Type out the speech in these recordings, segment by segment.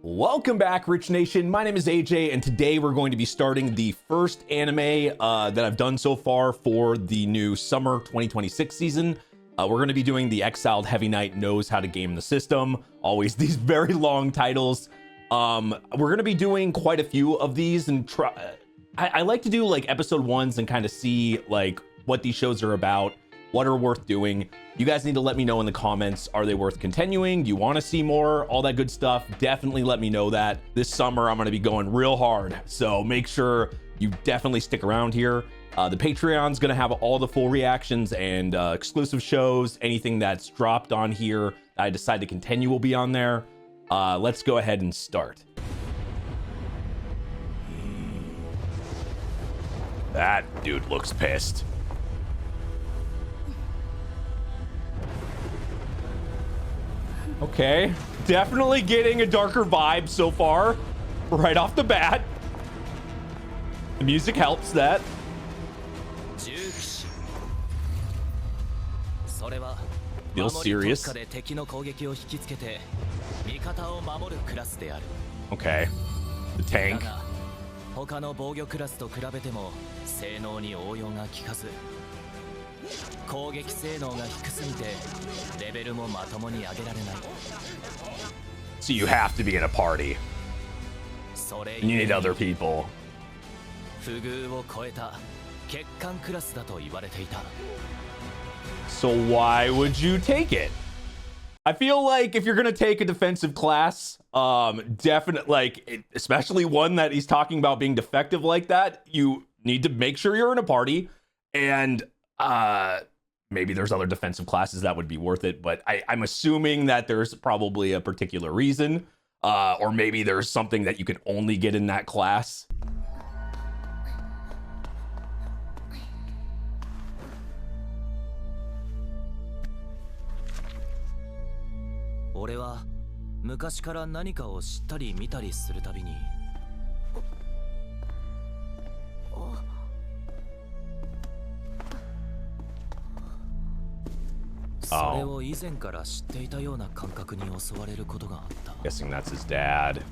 Welcome back, Rich Nation. My name is AJ, and today we're going to be starting the first anime that I've done so far for the new summer 2026 season. We're going to be doing the Exiled Heavy Knight Knows How to Game the System. Always these very long titles. We're going to be doing quite a few of these, and I like to do like episode ones and kind of see like what these shows are about, what are worth doing. You guys need to let me know in the comments, are they worth continuing? Do you want to see more? All that good stuff. Definitely let me know that. This summer, I'm going to be going real hard. So make sure you definitely stick around here. The Patreon's going to have all the full reactions and exclusive shows. Anything that's dropped on here that I decide to continue will be on there. Let's go ahead and start. That dude looks pissed. Okay, definitely getting a darker vibe so far, right off the bat. The music helps that. Feels serious. Okay, the tank. So you have to be in a party. You need other people. So why would you take it? I feel like if you're gonna take a defensive class, definitely, like, especially one that he's talking about being defective like that, you need to make sure you're in a party, and maybe there's other defensive classes that would be worth it, but I'm assuming that there's probably a particular reason, or maybe there's something that you can only get in that class. Oh. Guessing that's his dad.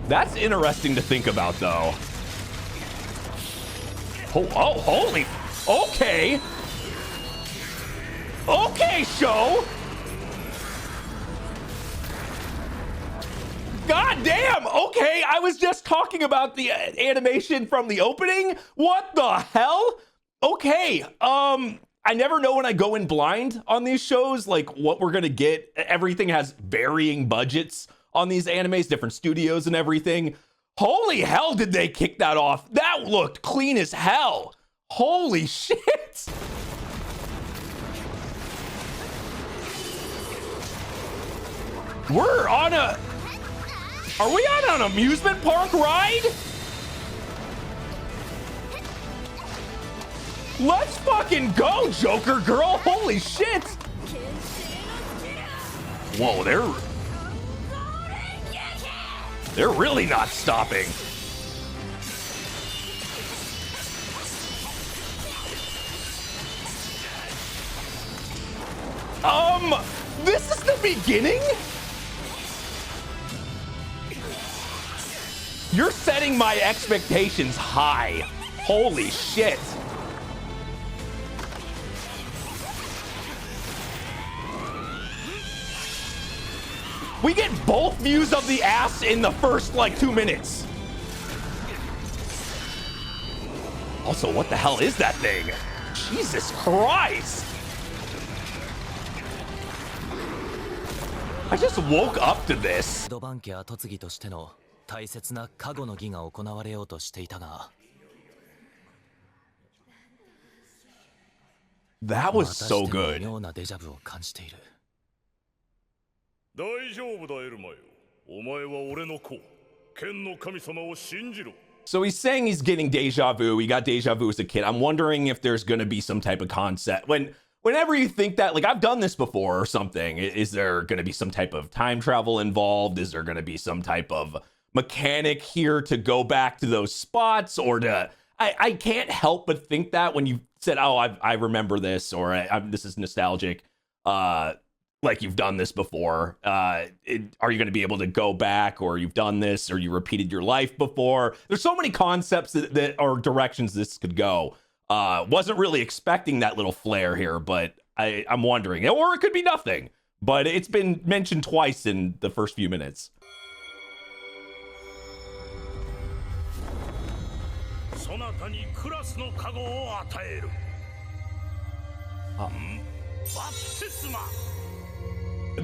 That's interesting to think about, though. Oh, holy. Okay. Okay, show. God damn. Okay, I was just talking about the animation from the opening. What the hell? Okay. I never know when I go in blind on these shows, like what we're gonna get. Everything has varying budgets on these animes, different studios and everything. Holy hell, did they kick that off? That looked clean as hell. Holy shit. We're on a... Are we on an amusement park ride? Let's fucking go, Joker girl. Holy shit. Whoa, they're really not stopping. This is the beginning? You're setting my expectations high. Holy shit. We get both views of the ass in the first, like, 2 minutes. Also, what the hell is that thing? Jesus Christ. I just woke up to this. That was so good. So he's saying he's getting deja vu. He got deja vu as a kid. I'm wondering if there's going to be some type of concept. Whenever you think that, like, I've done this before or something, is there going to be some type of time travel involved? Is there going to be some type of mechanic here to go back to those spots, or to I can't help but think that when you said, oh, I remember this, or this is nostalgic, like you've done this before. Are you going to be able to go back, or you've done this, or you repeated your life before? There's so many concepts that are directions this could go. Wasn't really expecting that little flair here, but I'm wondering, or it could be nothing, but it's been mentioned twice in the first few minutes.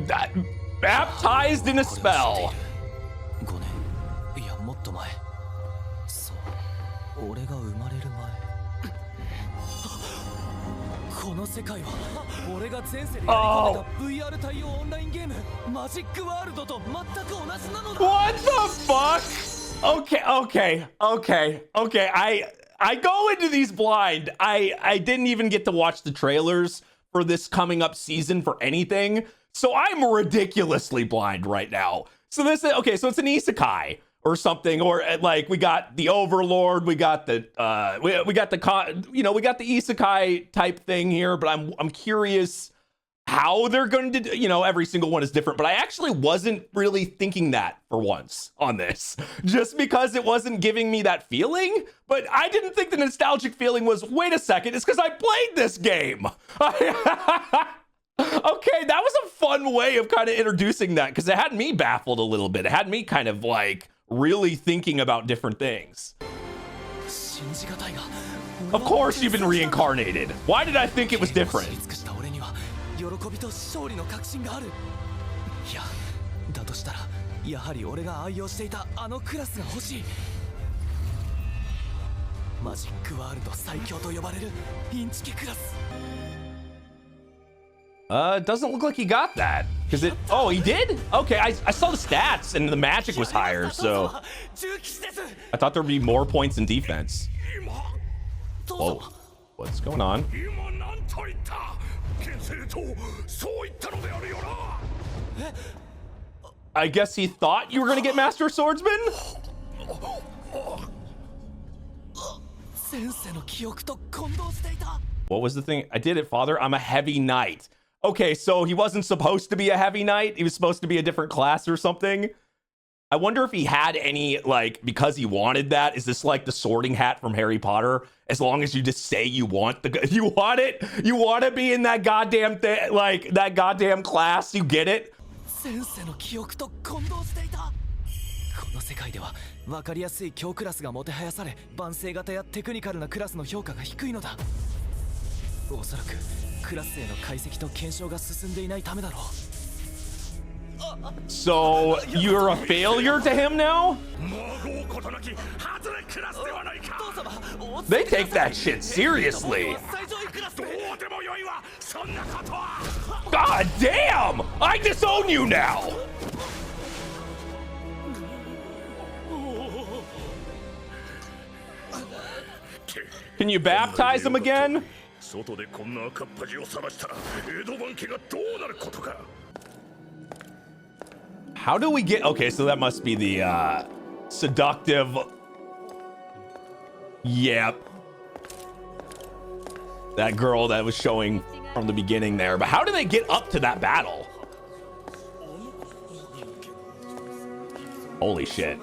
That baptized in a spell. Oh. What the fuck? Okay. I go into these blind. I didn't even get to watch the trailers for this coming up season for anything, so I'm ridiculously blind right now. So this is okay. So it's an isekai or something, or like we got the Overlord, we got the we got the isekai type thing here. But I'm curious how they're going to, every single one is different, but I actually wasn't really thinking that for once on this, just because it wasn't giving me that feeling. But I didn't think the nostalgic feeling was, wait a second, it's because I played this game. Okay, that was a fun way of kind of introducing that, because it had me baffled a little bit. It had me kind of like really thinking about different things. Of course you've been reincarnated. Why did I think it was different? Doesn't look like he got that. Because oh, he did? Okay, I saw the stats and the magic was higher, so I thought there'd be more points in defense. Whoa, what's going on? I guess he thought you were gonna get Master Swordsman? What was the thing? I did it, Father. I'm a heavy knight. Okay, so he wasn't supposed to be a heavy knight. He was supposed to be a different class or something. I wonder if he had any, like, because he wanted that. Is this like the sorting hat from Harry Potter? As long as you just say you want you want it, you want to be in that goddamn thing, like that goddamn class, you get it? So you're a failure to him now? They take that shit seriously. God damn! I disown you now! Can you baptize him again? How do we get... Okay, so that must be the seductive... Yep. That girl that was showing from the beginning there. But how do they get up to that battle? Holy shit.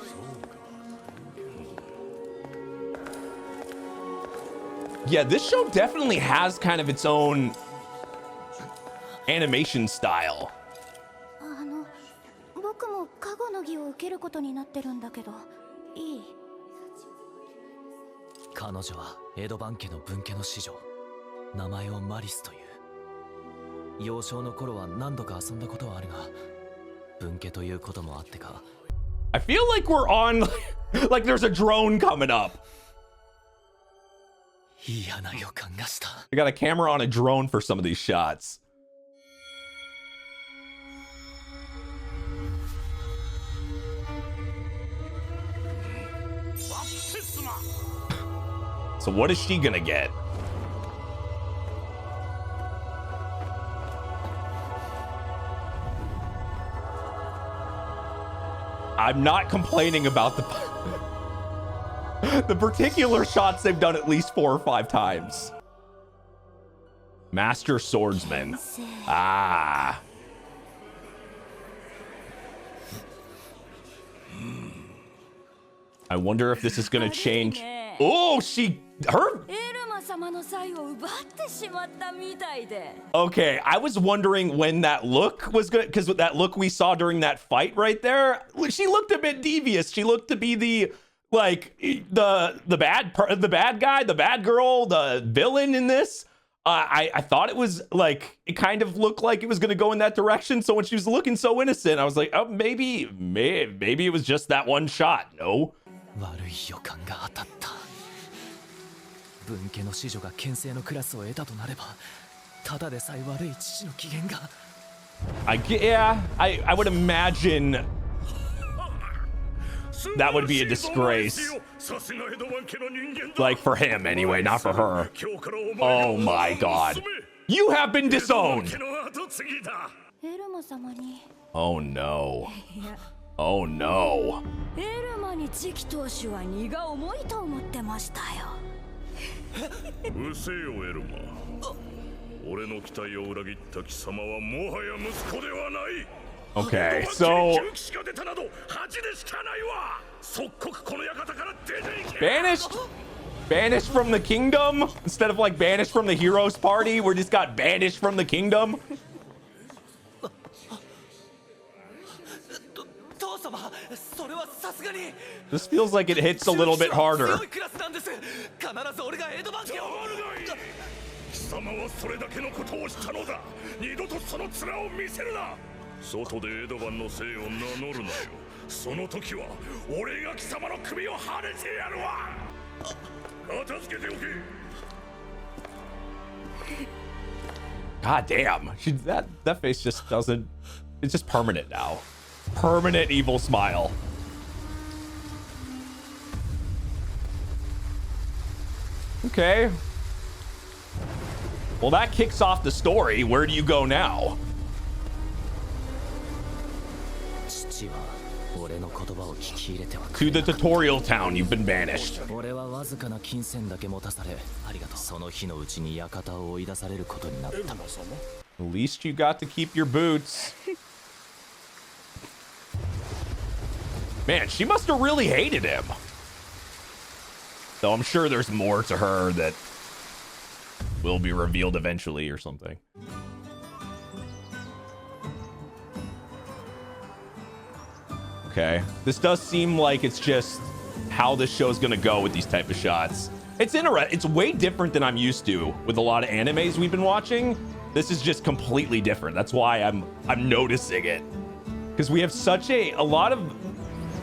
Yeah, this show definitely has kind of its own animation style. I feel like we're on like there's a drone coming up. We got a camera on a drone for some of these shots. So what is she gonna get? I'm not complaining about the the particular shots they've done at least 4 or 5 times. Master Swordsman. Ah. I wonder if this is gonna change. Oh, her. Okay, I was wondering when that look was gonna, because that look we saw during that fight right there, she looked a bit devious. She looked to be the bad guy, the bad girl, the villain in this. I thought it was like, it kind of looked like it was gonna go in that direction. So when she was looking so innocent, I was like, oh, maybe it was just that one shot. No. I would imagine that would be a disgrace. Like for him anyway, not for her. Oh my god. You have been disowned. Oh no. Oh no. Okay, so banished from the kingdom instead of like banished from the heroes party. We just got banished from the kingdom. This feels like it hits a little bit harder. God damn, that face just doesn't, it's just permanent now. Permanent evil smile. Okay. Well, that kicks off the story. Where do you go now? To the tutorial town. You've been banished. At least you got to keep your boots. Man, she must have really hated him. Though I'm sure there's more to her that will be revealed eventually or something. Okay, this does seem like it's just how this show's gonna go with these type of shots. It's interesting. It's way different than I'm used to with a lot of animes we've been watching. This is just completely different. That's why I'm noticing it, because we have such a lot of,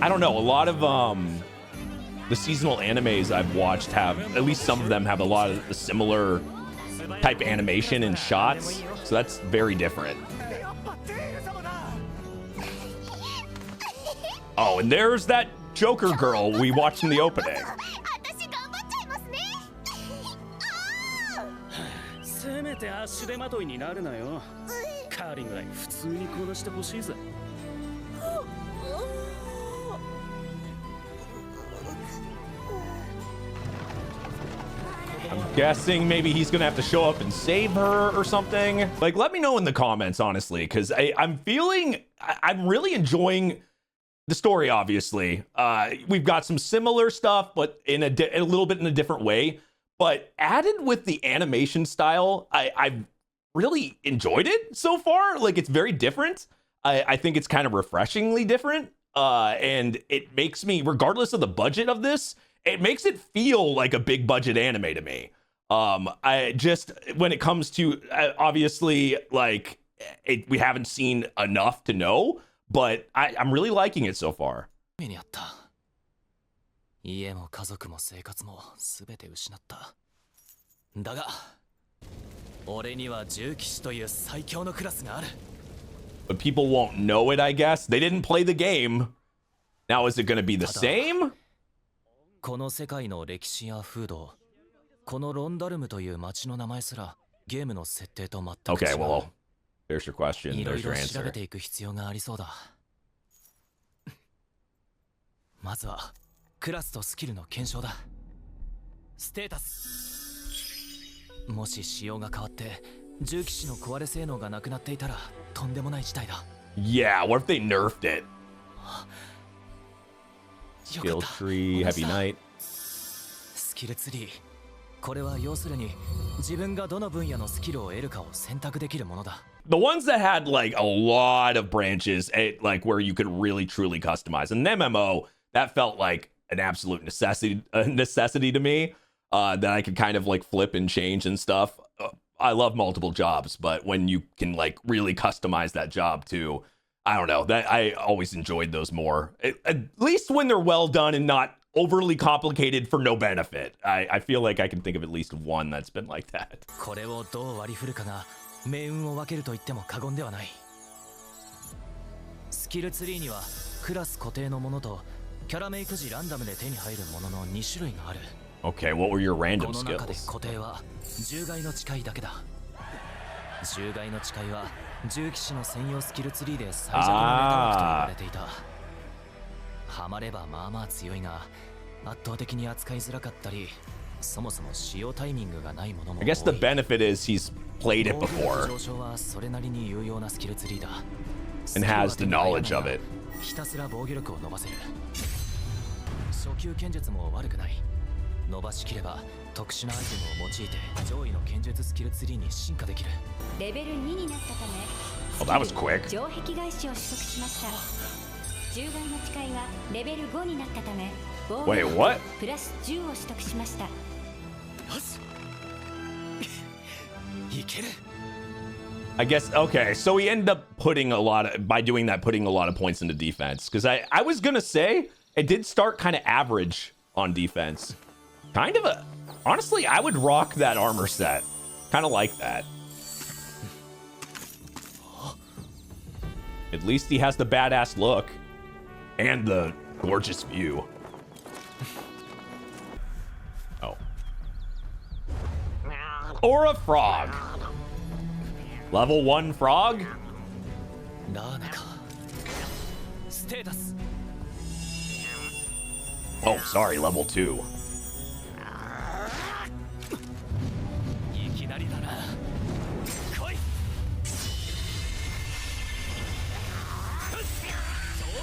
I don't know, a lot of the seasonal animes I've watched have, at least some of them have a lot of the similar type animation and shots, so that's very different. Oh, and there's that Joker girl we watched in the opening. I'm guessing maybe he's gonna have to show up and save her or something. Like, let me know in the comments, honestly, because I'm really enjoying the story. Obviously, we've got some similar stuff, but in a little bit in a different way. But added with the animation style, I've really enjoyed it so far. Like, it's very different. I think it's kind of refreshingly different, and it makes me, regardless of the budget of this, it makes it feel like a big budget anime to me. I just, when it comes to, obviously, like, we haven't seen enough to know, but I'm really liking it so far. But people won't know it, I guess. They didn't play the game. Now, is it going to be the same? Okay, well, there's your question. There's your answer. まずはクラスとスキルの検証だ。ステータス。もし仕様が変わって重騎士の壊れ性能がなくなっていたらとんでもない事態だ。 Yeah, what if they nerfed it? Exiled Heavy Knight. スキルツリー。これは要するに自分がどの分野のスキルを得るかを選択できるものだ。The ones that had like a lot of branches, like where you could really truly customize. An MMO, that felt like an absolute necessity to me, that I could kind of like flip and change and stuff. I love multiple jobs, but when you can like really customize that job too, I don't know, that I always enjoyed those more. At least when they're well done and not overly complicated for no benefit. I feel like I can think of at least one that's been like that. これをどう割り振るかが命運を分けると言っても過言ではない。スキルツリーにはクラス固定のものとキャラメイク時ランダムで手に入るものの2種類がある。Okay, what were your random この中で skills? 固定は獣害の誓いだけだ。獣害の誓いは重騎士の専用スキルツリーで最弱のネタ枠と言われていた。ハマればまあまあ強いが圧倒的に扱いづらかったり、そもそも使用タイミングがないものも多い。 I guess the benefit is he's played it before 上昇はそれなりに有用なスキルツリーだ。 and has the knowledge of it. ひたすら防御力を伸ばせる。初級剣術も悪くない。伸ばしきれば特殊なアイテムを用いて上位の剣術スキルツリーに進化できる。レベル2になったため、 Oh, that was quick. 城壁返しを取得しました。獣害の誓いはレベル5になったため、防御 Wait, 力 what? プラス10を取得しました。よしいける。 I guess, okay, so he ended up putting a lot of, by doing that, putting a lot of points into defense. Because I was going to say, it did start kind of average on defense. Kind of a, honestly, I would rock that armor set. Kind of like that. At least he has the badass look and the gorgeous view. Oh. Or a frog. Level 1 frog? ラーナか。ステータス。 Oh, sorry, level 2. いきなりだな。来い。城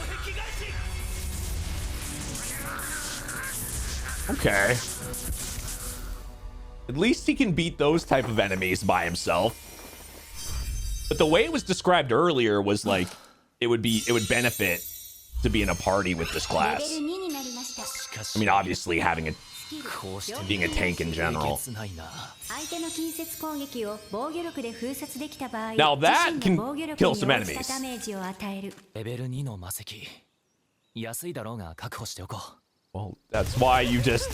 壁返し。 Okay. At least he can beat those type of enemies by himself. But the way it was described earlier was like it would benefit to be in a party with this レベ class. ル2になりました。 I mean, obviously having a こうして being a tank in え general. げつないな。相手の近接攻撃を防御力で封殺できた場合、 Now that 自身の防御 can 力 kill に some 応じた enemies. ダメージを与える。レベル2の魔石。安いだろうが確保しておこう。 Well, that's why you just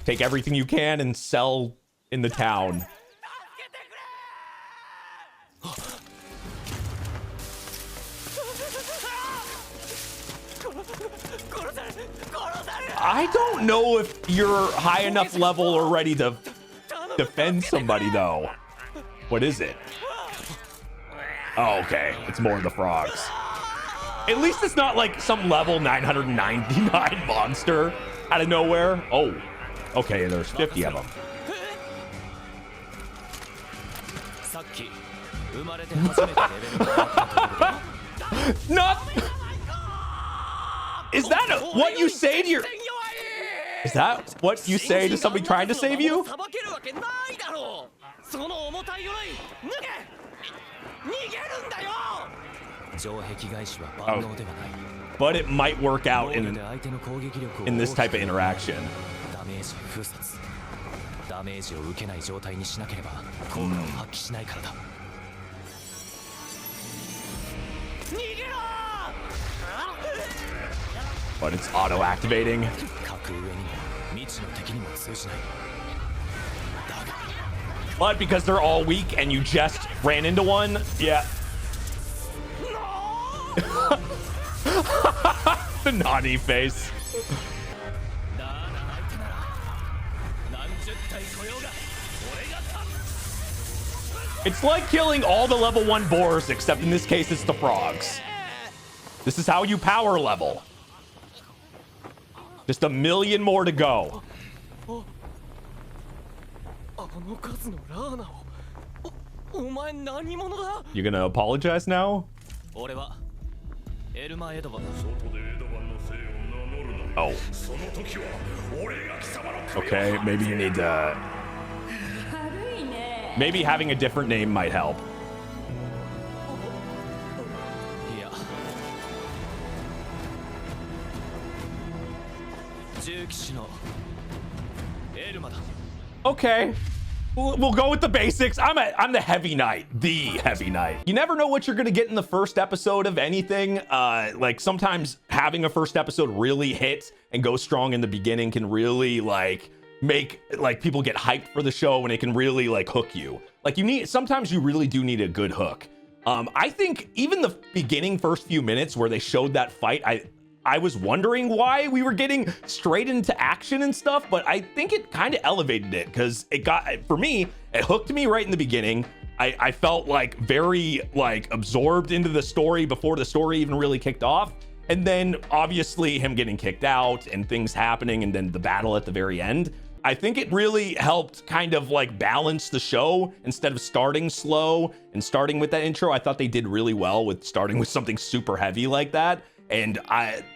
take everything you can and sell in the town. I don't know if you're high enough level or ready to defend somebody, though. What is it? Oh, okay. It's more of the frogs. At least it's not like some level 999 monster out of nowhere. Oh, okay. There's 50 of them. さっき生まれて初めてレベルが上がったところだ。 Not. Is that what you say to your? Is that what you say to somebody trying to save you? さばけるわけないだろう。その重たい鎧脱げ。逃げるんだよ。城壁返しは万能ではない。 But it might work out 防御 in で相手の攻撃力を this type of interaction. ダメージ封殺。ダメージを受けない状態にしなければ効果を発揮しないからだ。逃げろ。 But it's auto activating. 格上にも未知の敵にも通じない。 But because they're all weak and you just ran into one, yeah. The naughty face. It's like killing all the level 1 boars, except in this case it's the frogs. This is how you power level. Just a million more to go. あの数のラーナをお前何者だ You gonna apologize now? 俺はエルマエドバン Oh. Okay, maybe you need to... Maybe having a different name might help. いや重騎士のエルマだ Okay. We'll go with the basics. I'm the Heavy Knight, the Heavy Knight. You never know what you're gonna get in the first episode of anything. Like sometimes having a first episode really hit and go strong in the beginning can really like make like people get hyped for the show, and it can really like hook you. Like sometimes you really do need a good hook. I think even the beginning first few minutes where they showed that fight, I was wondering why we were getting straight into action and stuff, but I think it kind of elevated it because for me, it hooked me right in the beginning. I felt like very like absorbed into the story before the story even really kicked off. And then obviously him getting kicked out and things happening and then the battle at the very end. I think it really helped kind of like balance the show instead of starting slow and starting with that intro. I thought they did really well with starting with something super heavy like that. And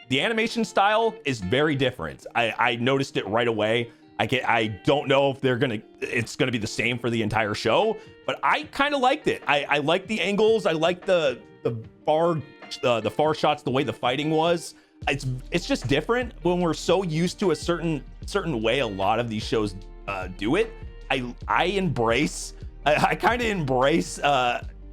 the animation style is very different. I noticed it right away. I don't know if it's gonna be the same for the entire show, but I kind of liked it. I like the angles. I like the far shots, the way the fighting was. It's just different when we're so used to a certain way a lot of these shows do it. I kind of embrace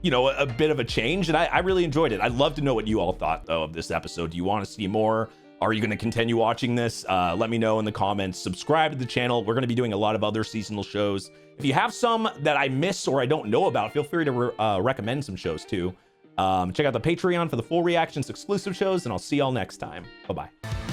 you know, a bit of a change, and I really enjoyed it. I'd love to know what you all thought though of this episode. Do you want to see more? Are you going to continue watching this? Let me know in the comments. Subscribe to the channel. We're going to be doing a lot of other seasonal shows. If you have some that I miss or I don't know about, feel free to recommend some shows too. Check out the Patreon for the full reactions, exclusive shows, and I'll see y'all next time. Bye-bye.